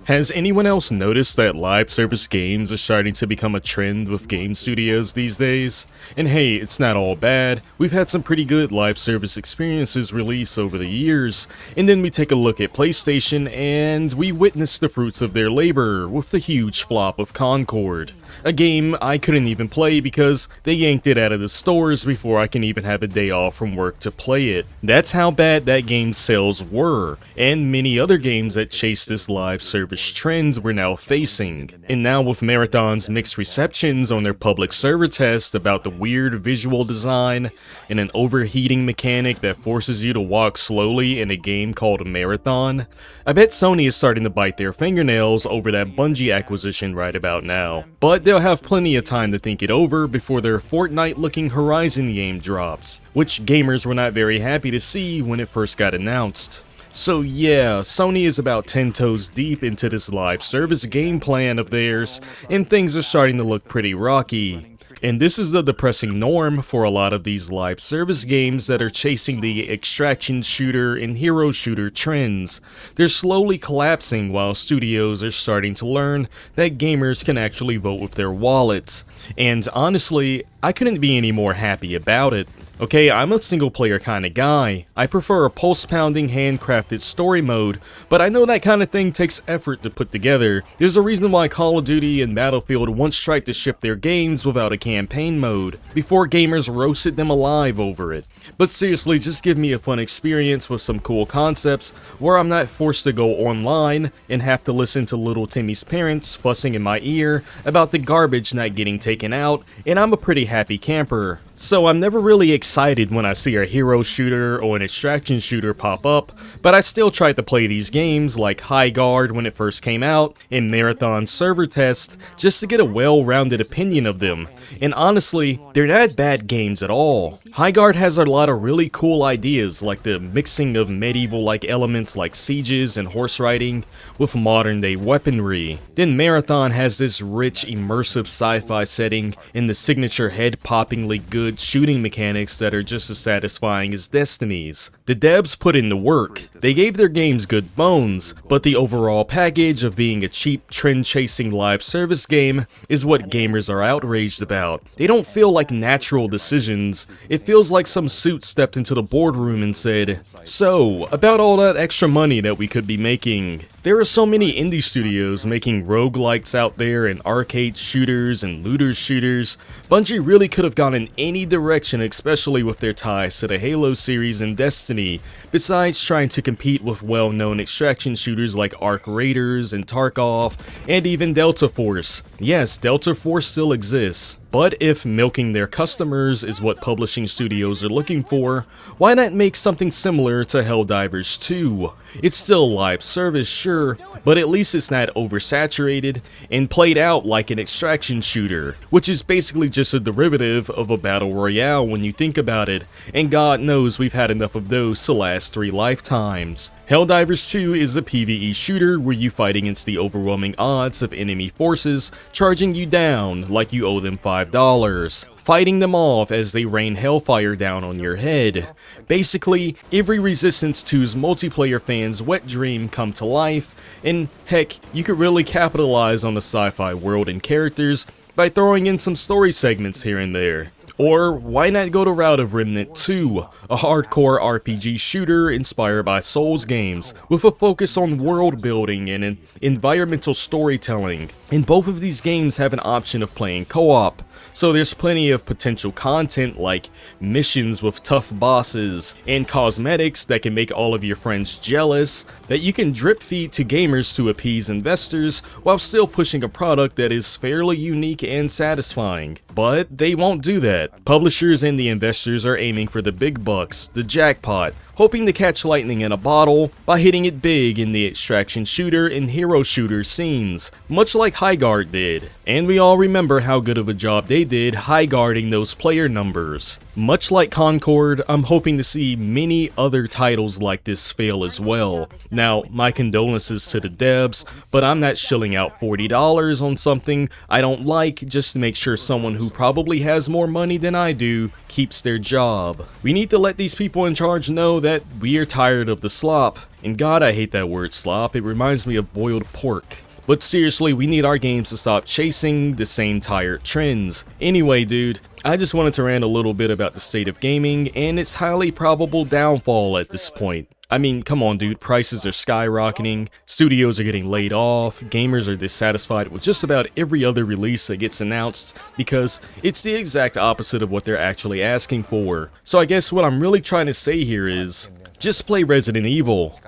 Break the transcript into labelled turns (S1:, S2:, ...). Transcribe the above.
S1: Has anyone else noticed that live service games are starting to become a trend with game studios these days? And hey, it's not all bad. We've had some pretty good live service experiences release over the years, and then we take a look at PlayStation and we witness the fruits of their labor with the huge flop of Concord. A game I couldn't even play because they yanked it out of the stores before I can even have a day off from work to play it. That's how bad that game's sales were, and many other games that chased this live service trends we're now facing. And now with Marathon's mixed receptions on their public server test about the weird visual design and an overheating mechanic that forces you to walk slowly in a game called Marathon, I bet Sony is starting to bite their fingernails over that Bungie acquisition right about now. But they'll have plenty of time to think it over before their Fortnite-looking Horizon game drops, which gamers were not very happy to see when it first got announced. So yeah, Sony is about 10 toes deep into this live service game plan of theirs, and things are starting to look pretty rocky. And this is the depressing norm for a lot of these live service games that are chasing the extraction shooter and hero shooter trends. They're slowly collapsing while studios are starting to learn that gamers can actually vote with their wallets. And honestly, I couldn't be any more happy about it. Okay, I'm a single player kind of guy. I prefer a pulse-pounding, handcrafted story mode, but I know that kind of thing takes effort to put together. There's a reason why Call of Duty and Battlefield once tried to ship their games without a campaign mode, before gamers roasted them alive over it. But seriously, just give me a fun experience with some cool concepts, where I'm not forced to go online and have to listen to little Timmy's parents fussing in my ear about the garbage not getting taken out, and I'm a pretty happy camper. So I'm never really excited when I see a hero shooter or an extraction shooter pop up, but I still tried to play these games like Highguard when it first came out and Marathon server test just to get a well-rounded opinion of them. And honestly, they're not bad games at all. Highguard has a lot of really cool ideas like the mixing of medieval-like elements like sieges and horse riding with modern-day weaponry. Then Marathon has this rich, immersive sci-fi setting and the signature head-poppingly good shooting mechanics that are just as satisfying as Destiny's. The devs put in the work. They gave their games good bones, but the overall package of being a cheap, trend-chasing live service game is what gamers are outraged about. They don't feel like natural decisions. It feels like some suit stepped into the boardroom and said, "So, about all that extra money that we could be making." There are so many indie studios making roguelikes out there and arcade shooters and looter shooters. Bungie really could have gone in any direction, especially with their ties to the Halo series and Destiny, besides trying to compete with well-known extraction shooters like Arc Raiders and Tarkov, and even Delta Force. Yes, Delta Force still exists. But if milking their customers is what publishing studios are looking for, why not make something similar to Helldivers 2? It's still live service, sure, but at least it's not oversaturated and played out like an extraction shooter, which is basically just a derivative of a battle royale when you think about it, and God knows we've had enough of those to last 3 lifetimes. Helldivers 2 is a PvE shooter where you fight against the overwhelming odds of enemy forces charging you down like you owe them $5, fighting them off as they rain hellfire down on your head. Basically, every Resistance 2's multiplayer fan's wet dream come to life, and heck, you could really capitalize on the sci-fi world and characters by throwing in some story segments here and there. Or why not go the route of Remnant 2, a hardcore RPG shooter inspired by Souls games, with a focus on world building and environmental storytelling. And both of these games have an option of playing co-op, so there's plenty of potential content like missions with tough bosses and cosmetics that can make all of your friends jealous that you can drip feed to gamers to appease investors while still pushing a product that is fairly unique and satisfying. But they won't do that. Publishers and the investors are aiming for the big bucks, the jackpot, hoping to catch lightning in a bottle by hitting it big in the extraction shooter and hero shooter scenes, much like Highguard did. And we all remember how good of a job they did highguarding those player numbers. Much like Concord, I'm hoping to see many other titles like this fail as well. Now, my condolences to the devs, but I'm not shilling out $40 on something I don't like just to make sure someone who probably has more money than I do keeps their job. We need to let these people in charge know that we are tired of the slop, And God, I hate that word slop, it reminds me of boiled pork. But seriously, we need our games to stop chasing the same tired trends. Anyway, dude, I just wanted to rant a little bit about the state of gaming and its highly probable downfall at this point. I mean, come on dude, prices are skyrocketing, studios are getting laid off, gamers are dissatisfied with just about every other release that gets announced because it's the exact opposite of what they're actually asking for. So I guess what I'm really trying to say here is, just play Resident Evil.